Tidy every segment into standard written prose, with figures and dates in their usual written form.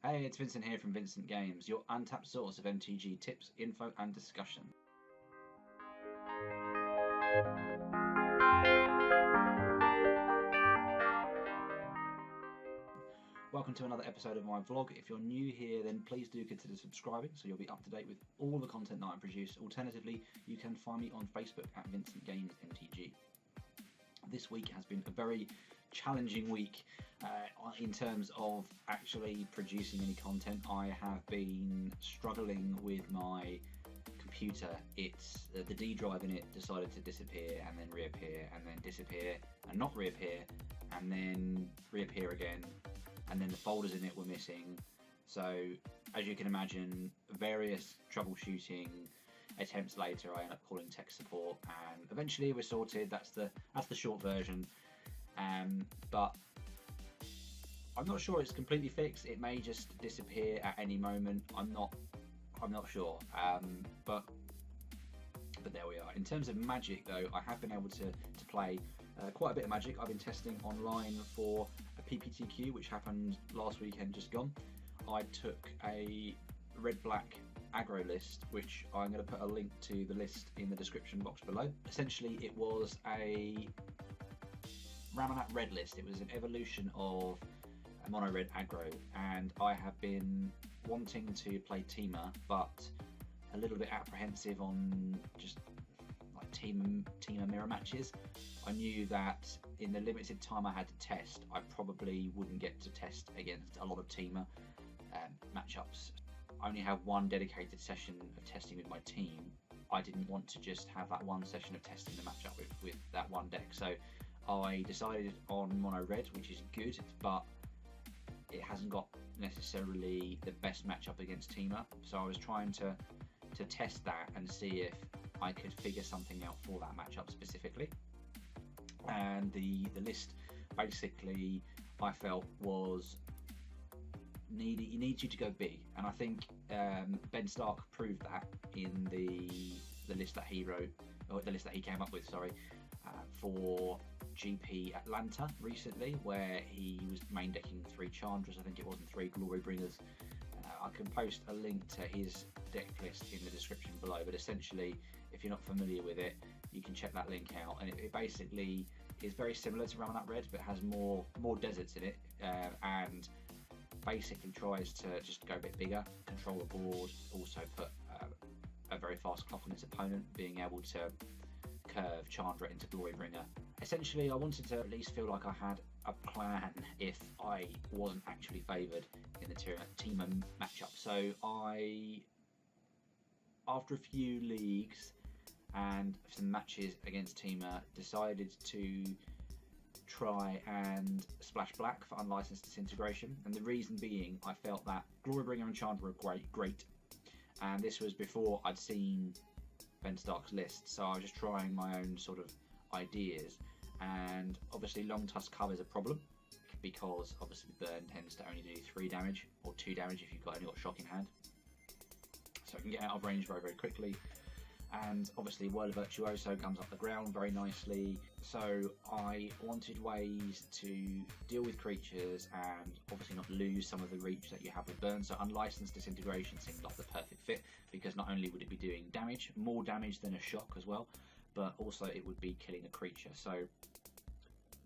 Hey, it's Vincent here from Vincent Games, your untapped source of MTG tips, info and discussion. Welcome to another episode of my vlog. If you're new here, then please do consider subscribing so you'll be up to date with all the content that I produce. Alternatively, you can find me on Facebook at Vincent Games MTG. This week has been a very challenging week in terms of actually producing any content. I have been struggling with my computer. It's the D drive in it decided to disappear and then reappear and then disappear and not reappear and then reappear again, and then the folders in it were missing. So as you can imagine, various troubleshooting attempts later, I ended up calling tech support, and eventually we're sorted. That's the short version. But I'm not sure it's completely fixed. It may just disappear at any moment. I'm not sure. But there we are. In terms of Magic, though, I have been able to play quite a bit of Magic. I've been testing online for a Pptq, which happened last weekend, just gone. I took a red-black aggro list, which I'm going to put a link to the list in the description box below. Essentially, it was a Ramanat red list. It was an evolution of a mono red aggro, and I have been wanting to play Teamer, but a little bit apprehensive on just like Teamer mirror matches. I knew that in the limited time I had to test, I probably wouldn't get to test against a lot of Teamer matchups. I only have one dedicated session of testing with my team. I didn't want to just have that one session of testing the matchup with that one deck. So I decided on mono red, which is good, but it hasn't got necessarily the best matchup against Teamer. So I was trying to test that and see if I could figure something out for that matchup specifically. And the list basically I felt was needs you to go big, and I think Ben Stark proved that in the list that he wrote, or the list that he came up with, sorry, for GP Atlanta recently, where he was main decking 3 Chandras, I think it was, and 3 Glory Bringers. I can post a link to his deck list in the description below, but essentially, if you're not familiar with it, you can check that link out, and it basically is very similar to Ramanat Red, but has more deserts in it, and basically tries to just go a bit bigger, control the board, also put a very fast clock on its opponent, being able to curve Chandra into Glorybringer. Essentially, I wanted to at least feel like I had a plan if I wasn't actually favoured in the Teamer matchup. So after a few leagues and some matches against Teamer, decided to try and splash black for unlicensed disintegration, and the reason being I felt that Glorybringer and Chandra were great, and this was before I'd seen Ben Stark's list, so I was just trying my own sort of ideas. And obviously Long Tusk cover is a problem because obviously Burn tends to only do 3 damage or 2 damage if you've only got Shock in hand, so I can get out of range very quickly. And obviously Whirl of Virtuoso comes up the ground very nicely, so I wanted ways to deal with creatures and obviously not lose some of the reach that you have with Burn. So Unlicensed Disintegration seemed like the perfect fit, because not only would it be doing damage, more damage than a Shock as well, but also it would be killing a creature. So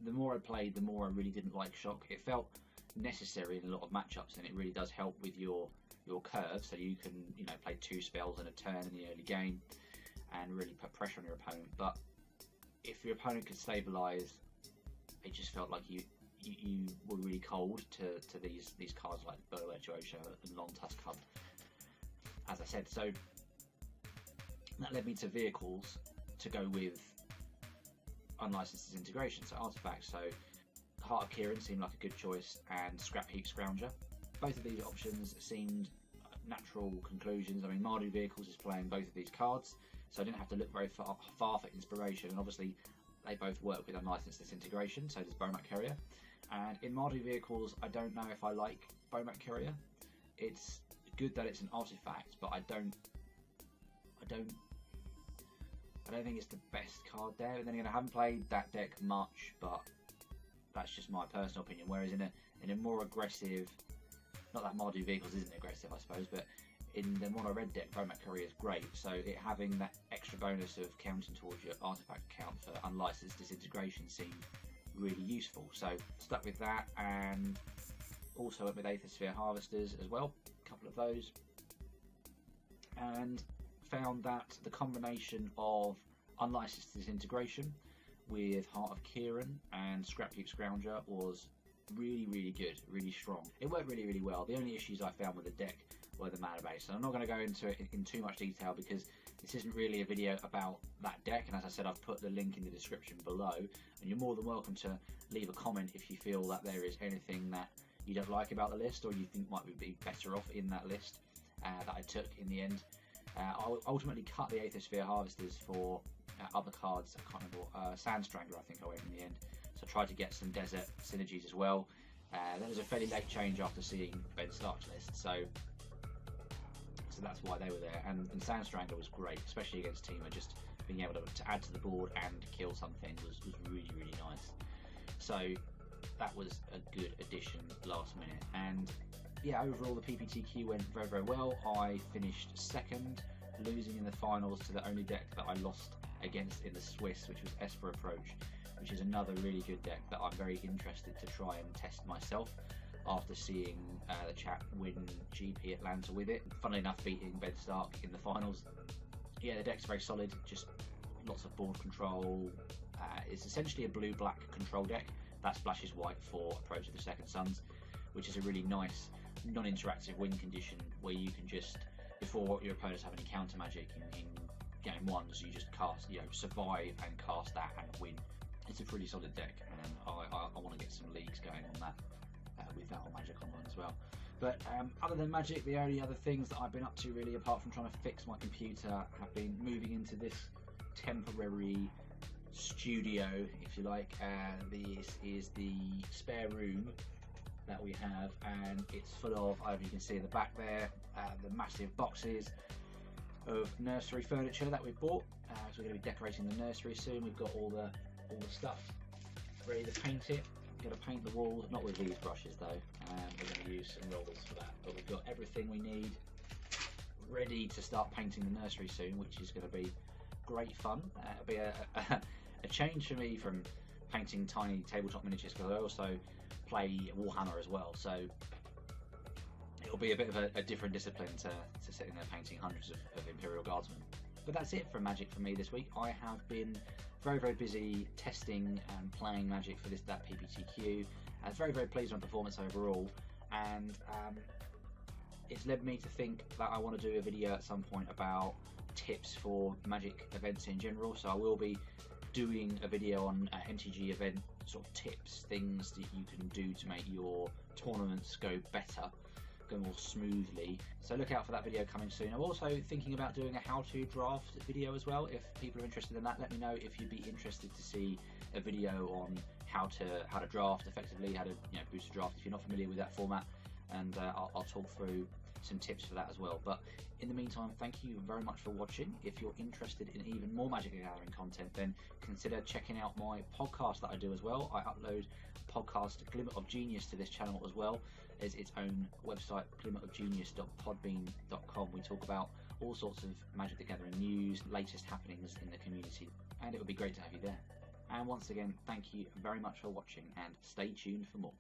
the more I played, the more I really didn't like Shock. It felt necessary in a lot of matchups, and it really does help with your curve, so you can play 2 spells in a turn in the early game and really put pressure on your opponent. But if your opponent could stabilize, it just felt like you were really cold to these cards like Whirl of Virtuoso and Long Tusk Hub, as I said. So that led me to vehicles to go with unlicensed disintegration, so artifacts. So Heart of Kieran seemed like a good choice, and Scrap Heap Scrounger. Both of these options seemed natural conclusions. I mean, Mardu Vehicles is playing both of these cards, so I didn't have to look very far for inspiration, and obviously they both work with unlicensed disintegration, so does Bomat Courier. And in Mardu Vehicles, I don't know if I like Bomat Courier. It's good that it's an artifact, but I don't think it's the best card there. And then again, I haven't played that deck much, but that's just my personal opinion. Whereas in a more aggressive Not that Mardu Vehicles isn't aggressive, I suppose, but in the mono red deck, Vomac Courier is great, so it having that extra bonus of counting towards your artifact count for unlicensed disintegration seemed really useful. So stuck with that, and also went with Aethersphere Harvesters as well, a couple of those, and found that the combination of unlicensed disintegration with Heart of Kieran and Scrapheap Scrounger was really good, really strong. It worked really well. The only issues I found with the deck were the mana base, and I'm not going to go into it in too much detail because this isn't really a video about that deck, and as I said, I've put the link in the description below, and you're more than welcome to leave a comment if you feel that there is anything that you don't like about the list or you think might be better off in that list that I took in the end. I ultimately cut the Aethersphere Harvesters for other cards. I can't remember, Sand Strangler I think I went in the end, so I tried to get some desert synergies as well. There was a fairly late change after seeing Ben Stark's list, so that's why they were there, and Sand Strangler was great, especially against Teamer. Just being able to add to the board and kill something was really nice. So that was a good addition last minute, and yeah, overall the Pptq went very well. I finished second, losing in the finals to the only deck that I lost against in the Swiss, which was Esper Approach, which is another really good deck that I'm very interested to try and test myself after seeing the chap win GP Atlanta with it. Funnily enough, beating Ben Stark in the finals. Yeah, the deck's very solid, just lots of board control. It's essentially a blue-black control deck that splashes white for Approach of the Second Sons, which is a really nice non-interactive win condition where you can just, before your opponents have any counter magic in game ones, you just cast, survive and cast that and win. It's a pretty solid deck, and I want to get some leagues going on that with that on Magic Online as well. But other than Magic, the only other things that I've been up to really, apart from trying to fix my computer, have been moving into this temporary studio, if you like. This is the spare room that we have, and it's full of, you can see at the back there, the massive boxes of nursery furniture that we've bought. So we're going to be decorating the nursery soon. We've got all the stuff ready to paint it. We're going to paint the walls, not with these brushes though. We're going to use some rollers for that, but we've got everything we need ready to start painting the nursery soon, which is going to be great fun. It'll be a change for me from painting tiny tabletop miniatures, because I also play Warhammer as well, so it'll be a bit of a different discipline to sitting there painting hundreds of Imperial Guardsmen. But that's it from Magic for me this week. I have been very busy testing and playing Magic for that Pptq. I was very pleased with my performance overall, and it's led me to think that I want to do a video at some point about tips for Magic events in general. So I will be doing a video on MTG event sort of tips, things that you can do to make your tournaments go better, go more smoothly. So look out for that video coming soon. I'm also thinking about doing a how-to draft video as well. If people are interested in that, let me know if you'd be interested to see a video on how to draft effectively, how to boost a draft if you're not familiar with that format, and I'll talk through some tips for that as well. But in the meantime, thank you very much for watching. If you're interested in even more Magic the Gathering content, then consider checking out my podcast that I do as well. I upload a podcast, Glimmer of Genius, to this channel as well as its own website, glimmerofgenius.podbean.com. We talk about all sorts of Magic the Gathering news, latest happenings in the community, and it would be great to have you there. And once again, thank you very much for watching, and stay tuned for more.